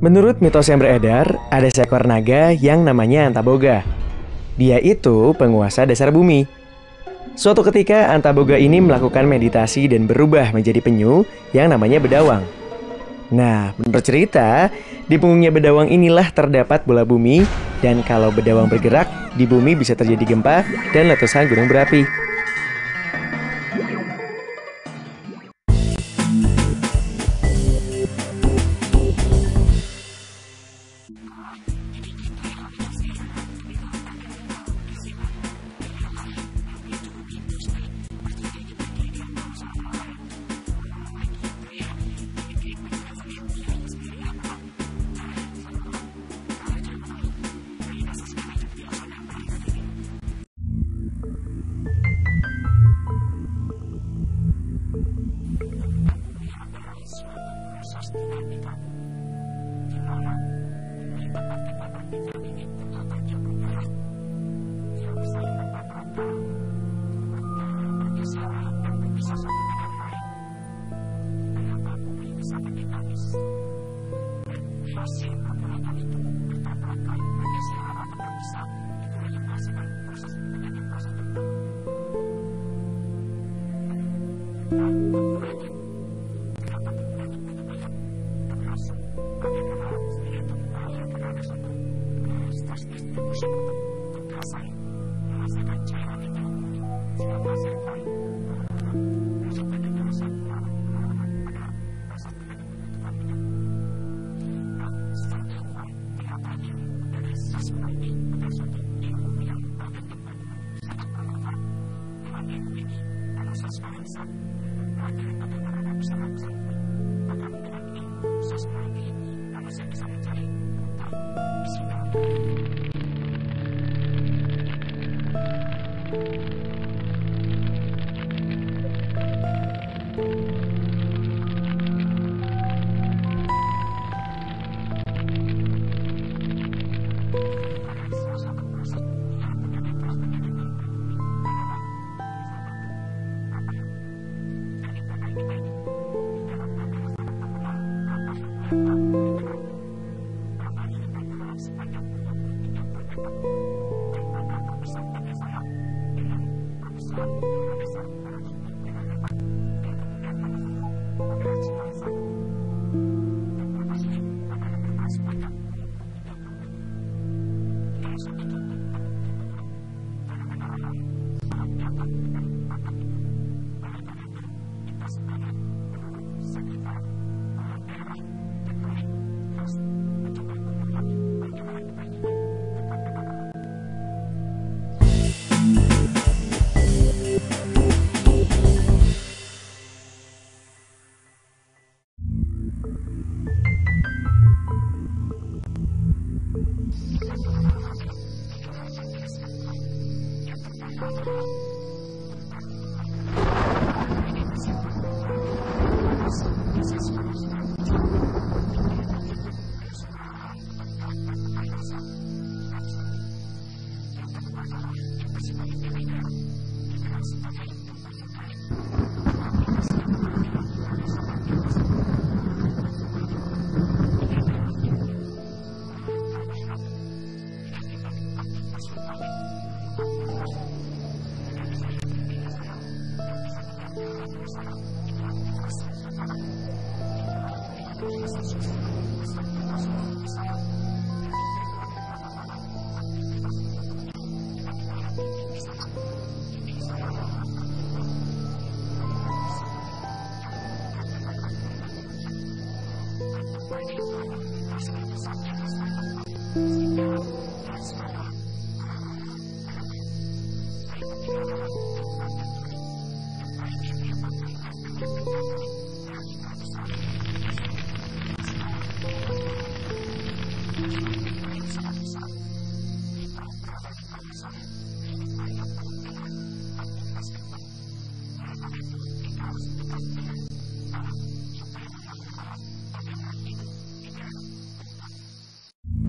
Menurut mitos yang beredar, ada seekor naga yang namanya Antaboga. Dia itu penguasa dasar bumi. Suatu ketika Antaboga ini melakukan meditasi dan berubah menjadi penyu yang namanya Bedawang. Nah, menurut cerita, di punggungnya Bedawang inilah terdapat bola bumi, dan kalau Bedawang bergerak, di bumi bisa terjadi gempa dan letusan gunung berapi.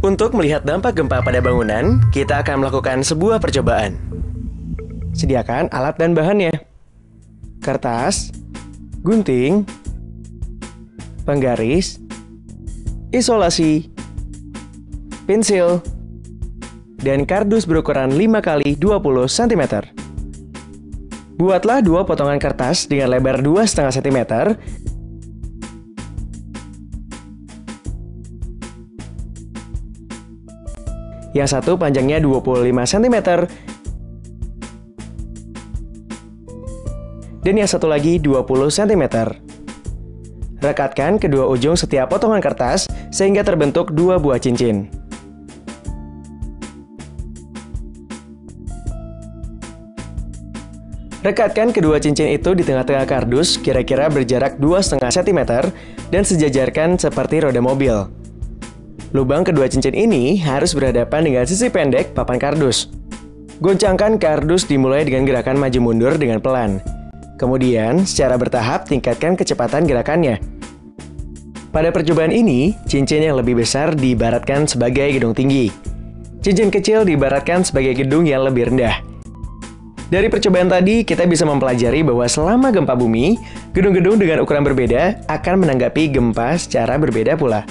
Untuk melihat dampak gempa pada bangunan, kita akan melakukan sebuah percobaan. Sediakan alat dan bahannya. Kertas, gunting, penggaris, isolasi, pensil, dan kardus berukuran 5 x 20 cm. Buatlah 2 potongan kertas dengan lebar 2,5 cm yang satu panjangnya 25 cm dan yang satu lagi 20 cm. Rekatkan kedua ujung setiap potongan kertas sehingga terbentuk 2 buah cincin. Rekatkan kedua cincin itu di tengah-tengah kardus kira-kira berjarak 2,5 cm dan sejajarkan seperti roda mobil. Lubang kedua cincin ini harus berhadapan dengan sisi pendek papan kardus. Goncangkan kardus dimulai dengan gerakan maju mundur dengan pelan. Kemudian, secara bertahap tingkatkan kecepatan gerakannya. Pada percobaan ini, cincin yang lebih besar diibaratkan sebagai gedung tinggi. Cincin kecil diibaratkan sebagai gedung yang lebih rendah. Dari percobaan tadi, kita bisa mempelajari bahwa selama gempa bumi, gedung-gedung dengan ukuran berbeda akan menanggapi gempa secara berbeda pula.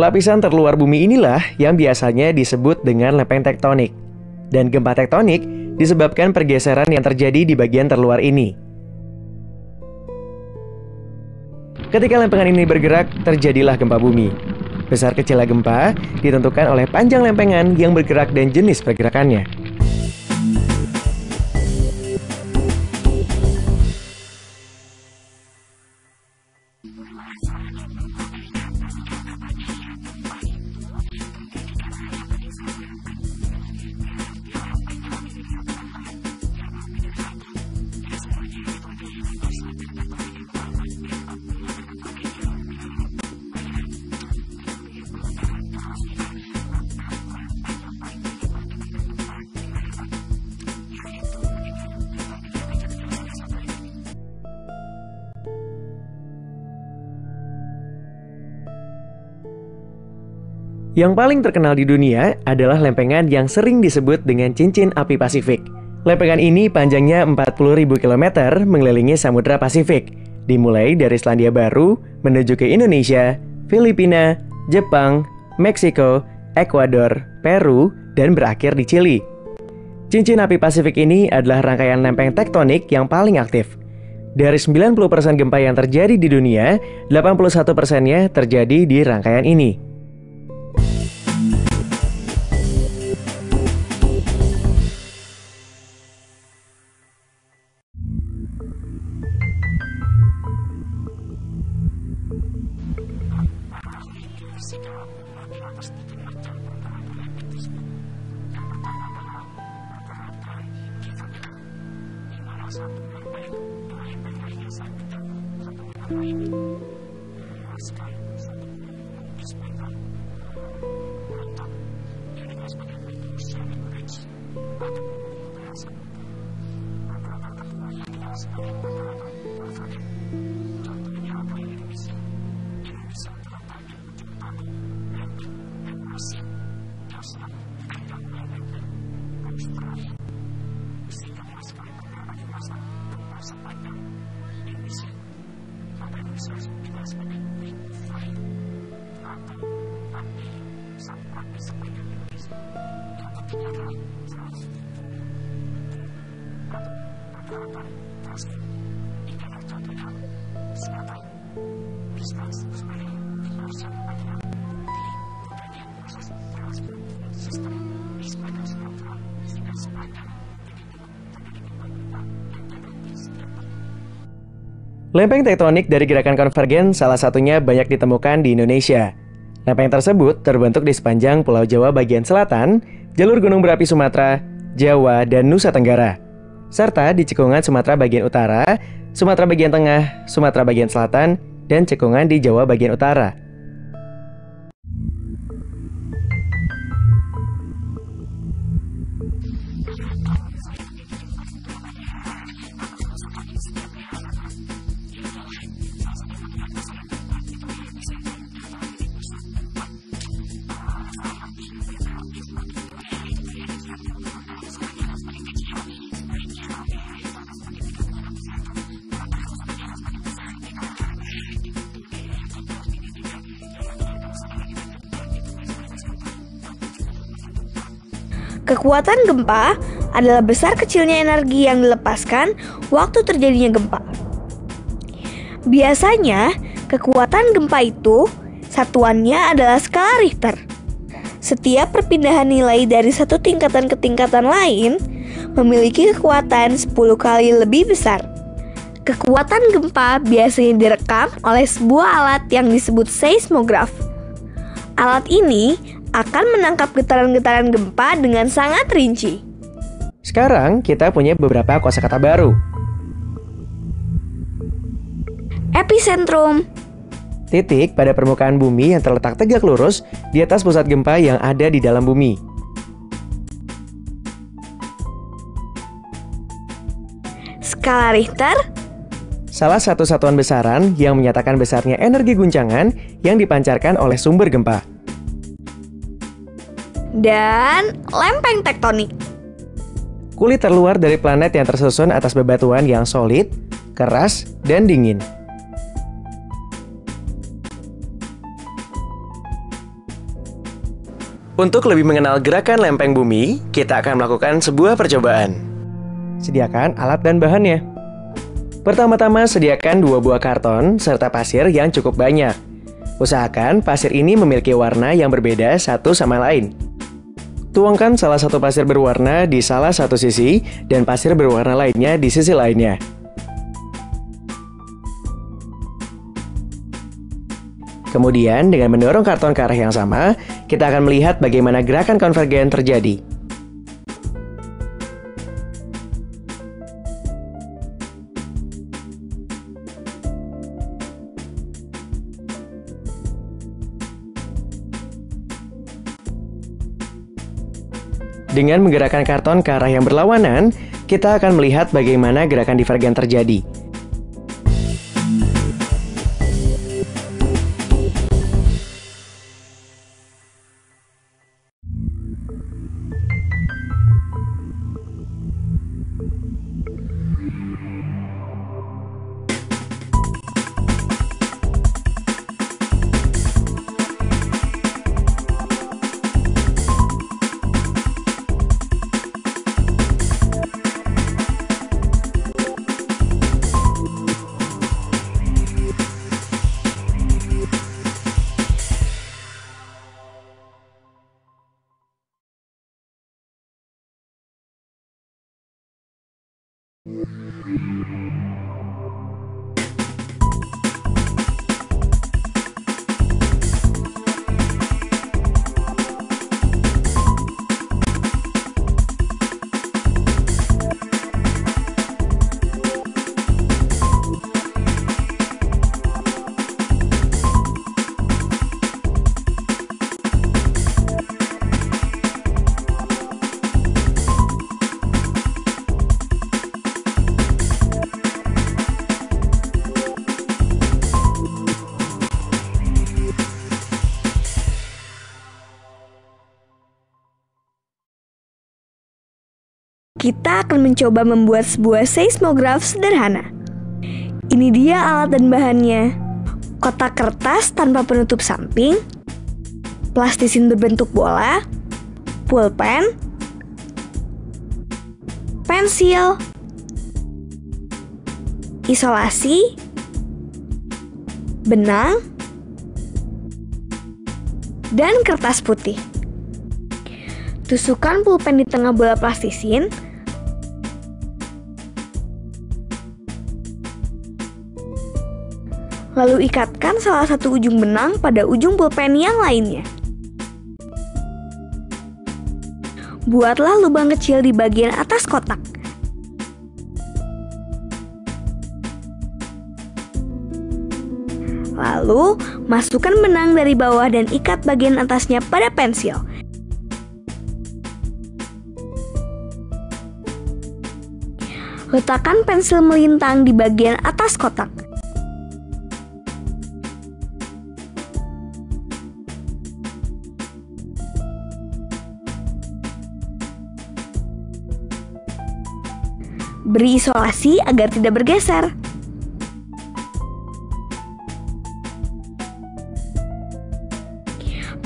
Lapisan terluar bumi inilah yang biasanya disebut dengan lempeng tektonik. Dan gempa tektonik disebabkan pergeseran yang terjadi di bagian terluar ini. Ketika lempengan ini bergerak, terjadilah gempa bumi. Besar kecilnya gempa ditentukan oleh panjang lempengan yang bergerak dan jenis pergerakannya. Yang paling terkenal di dunia adalah lempengan yang sering disebut dengan cincin api Pasifik. Lempengan ini panjangnya 40.000 km mengelilingi Samudra Pasifik, dimulai dari Selandia Baru menuju ke Indonesia, Filipina, Jepang, Meksiko, Ekuador, Peru, dan berakhir di Chili. Cincin api Pasifik ini adalah rangkaian lempeng tektonik yang paling aktif. Dari 90% gempa yang terjadi di dunia, 81%-nya terjadi di rangkaian ini. Lempeng tektonik dari gerakan konvergen salah satunya banyak ditemukan di Indonesia. Lempeng tersebut terbentuk di sepanjang Pulau Jawa bagian selatan, jalur gunung berapi Sumatera, Jawa, dan Nusa Tenggara, serta di cekungan Sumatera bagian utara, Sumatera bagian tengah, Sumatera bagian selatan, dan cekungan di Jawa bagian utara. Kekuatan gempa adalah besar kecilnya energi yang dilepaskan waktu terjadinya gempa. Biasanya, kekuatan gempa itu satuannya adalah skala Richter. Setiap perpindahan nilai dari satu tingkatan ke tingkatan lain memiliki kekuatan 10 kali lebih besar. Kekuatan gempa biasanya direkam oleh sebuah alat yang disebut seismograf. Alat ini akan menangkap getaran-getaran gempa dengan sangat rinci. Sekarang kita punya beberapa kosakata baru. Epicentrum, Titik pada permukaan bumi yang terletak tegak lurus di atas pusat gempa yang ada di dalam bumi. skala Richter, Salah satu satuan besaran yang menyatakan besarnya energi guncangan yang dipancarkan oleh sumber gempa. dan lempeng tektonik. Kulit terluar dari planet yang tersusun atas bebatuan yang solid, keras, dan dingin. Untuk lebih mengenal gerakan lempeng bumi, kita akan melakukan sebuah percobaan. Sediakan alat dan bahannya. Pertama-tama sediakan 2 buah karton serta pasir yang cukup banyak. Usahakan pasir ini memiliki warna yang berbeda satu sama lain. Tuangkan salah satu pasir berwarna di salah satu sisi dan pasir berwarna lainnya di sisi lainnya. Kemudian, dengan mendorong karton ke arah yang sama, kita akan melihat bagaimana gerakan konvergen terjadi. Dengan menggerakkan karton ke arah yang berlawanan, kita akan melihat bagaimana gerakan divergen terjadi. Kita akan mencoba membuat sebuah seismograf sederhana. Ini dia alat dan bahannya. Kotak kertas tanpa penutup samping, plastisin berbentuk bola, pulpen, pensil, isolasi, benang, dan kertas putih. Tusukkan pulpen di tengah bola plastisin. Lalu ikatkan salah satu ujung benang pada ujung pulpen yang lainnya. Buatlah lubang kecil di bagian atas kotak. Lalu, masukkan benang dari bawah dan ikat bagian atasnya pada pensil. Letakkan pensil melintang di bagian atas kotak. Beri isolasi agar tidak bergeser.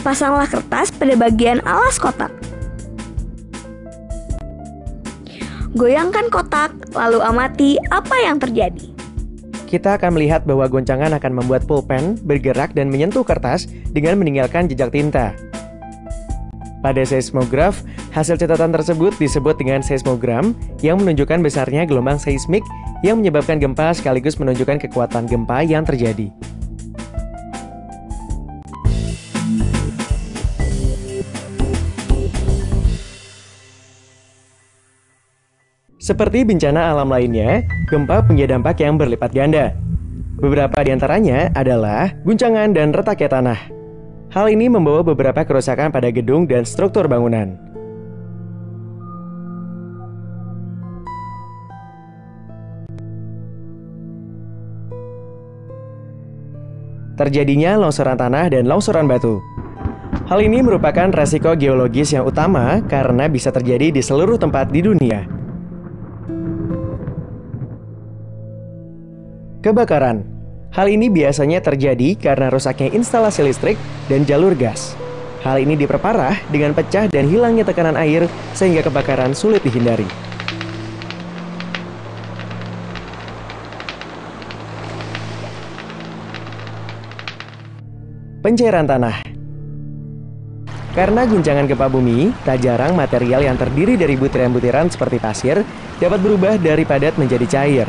Pasanglah kertas pada bagian alas kotak. Goyangkan kotak, lalu amati apa yang terjadi. Kita akan melihat bahwa goncangan akan membuat pulpen bergerak dan menyentuh kertas dengan meninggalkan jejak tinta. Pada seismograf, hasil catatan tersebut disebut dengan seismogram yang menunjukkan besarnya gelombang seismik yang menyebabkan gempa sekaligus menunjukkan kekuatan gempa yang terjadi. Seperti bencana alam lainnya, gempa punya dampak yang berlipat ganda. Beberapa di antaranya adalah guncangan dan retaknya tanah. Hal ini membawa beberapa kerusakan pada gedung dan struktur bangunan. Terjadinya longsoran tanah dan longsoran batu. Hal ini merupakan resiko geologis yang utama karena bisa terjadi di seluruh tempat di dunia. Kebakaran. Hal ini biasanya terjadi karena rusaknya instalasi listrik dan jalur gas. Hal ini diperparah dengan pecah dan hilangnya tekanan air sehingga kebakaran sulit dihindari. Pencairan tanah. Karena guncangan gempa bumi, tak jarang material yang terdiri dari butiran-butiran seperti pasir dapat berubah dari padat menjadi cair.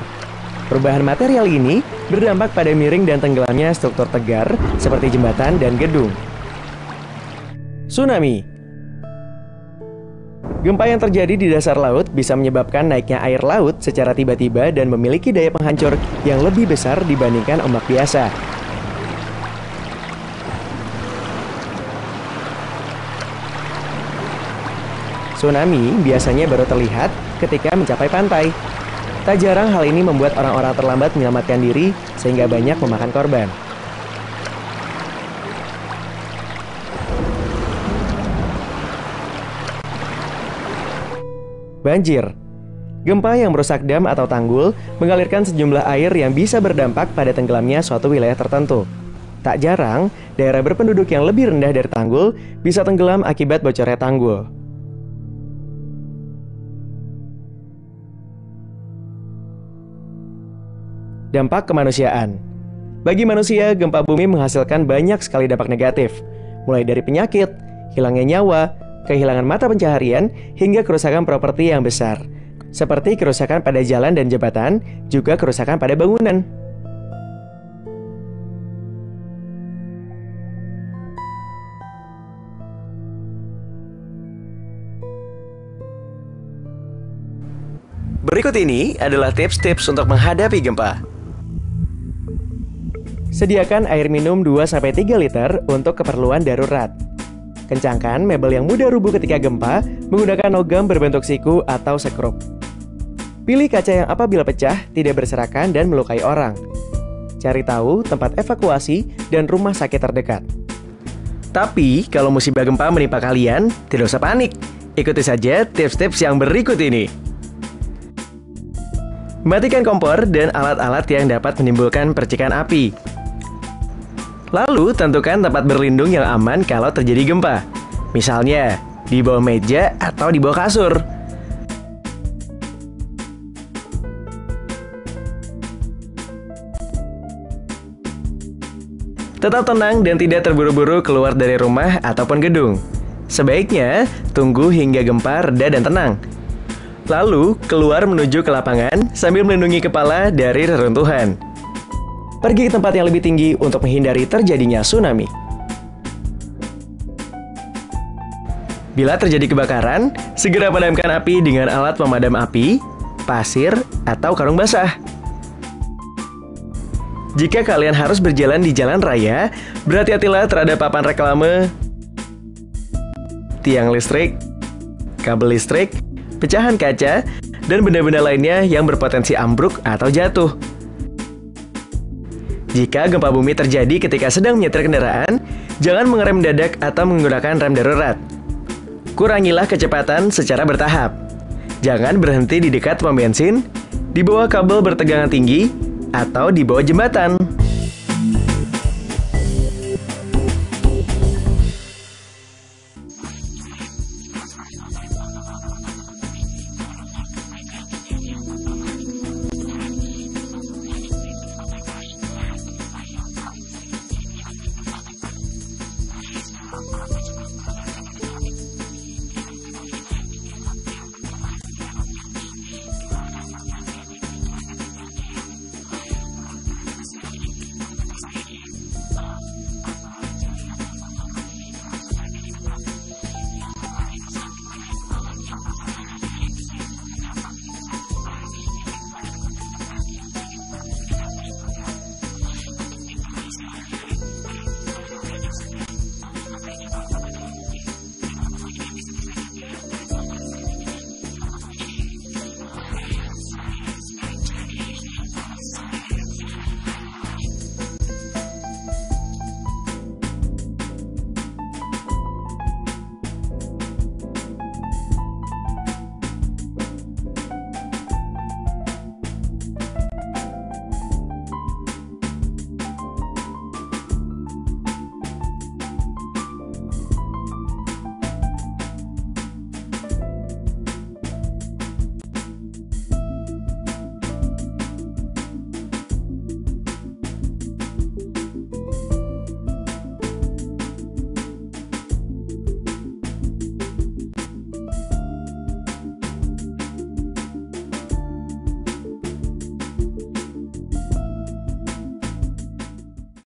Perubahan material ini berdampak pada miring dan tenggelamnya struktur tegar seperti jembatan dan gedung. Tsunami. Gempa yang terjadi di dasar laut bisa menyebabkan naiknya air laut secara tiba-tiba dan memiliki daya penghancur yang lebih besar dibandingkan ombak biasa. Tsunami biasanya baru terlihat ketika mencapai pantai. Tak jarang hal ini membuat orang-orang terlambat menyelamatkan diri sehingga banyak memakan korban. Banjir. Gempa yang merusak dam atau tanggul mengalirkan sejumlah air yang bisa berdampak pada tenggelamnya suatu wilayah tertentu. Tak jarang, daerah berpenduduk yang lebih rendah dari tanggul bisa tenggelam akibat bocornya tanggul. Dampak kemanusiaan. Bagi manusia, gempa bumi menghasilkan banyak sekali dampak negatif, mulai dari penyakit, hilangnya nyawa, kehilangan mata pencaharian, hingga kerusakan properti yang besar. seperti kerusakan pada jalan dan jembatan, juga kerusakan pada bangunan. Berikut ini adalah tips-tips untuk menghadapi gempa. Sediakan air minum 2-3 liter untuk keperluan darurat. Kencangkan mebel yang mudah rubuh ketika gempa menggunakan logam berbentuk siku atau sekrup. Pilih kaca yang apabila pecah tidak berserakan dan melukai orang. Cari tahu tempat evakuasi dan rumah sakit terdekat. Tapi kalau musibah gempa menimpa kalian, tidak usah panik. Ikuti saja tips-tips yang berikut ini. Matikan kompor dan alat-alat yang dapat menimbulkan percikan api. Lalu, tentukan tempat berlindung yang aman kalau terjadi gempa. Misalnya, di bawah meja atau di bawah kasur. Tetap tenang dan tidak terburu-buru keluar dari rumah ataupun gedung. Sebaiknya, tunggu hingga gempa reda dan tenang. Lalu, keluar menuju ke lapangan sambil melindungi kepala dari reruntuhan. Pergi ke tempat yang lebih tinggi untuk menghindari terjadinya tsunami. Bila terjadi kebakaran, segera padamkan api dengan alat pemadam api, pasir, atau karung basah. Jika kalian harus berjalan di jalan raya, berhati-hatilah terhadap papan reklame, tiang listrik, kabel listrik, pecahan kaca, dan benda-benda lainnya yang berpotensi ambruk atau jatuh. Jika gempa bumi terjadi ketika sedang menyetir kendaraan, jangan mengerem mendadak atau menggunakan rem darurat. Kurangilah kecepatan secara bertahap. Jangan berhenti di dekat pom bensin, di bawah kabel bertegangan tinggi, atau di bawah jembatan.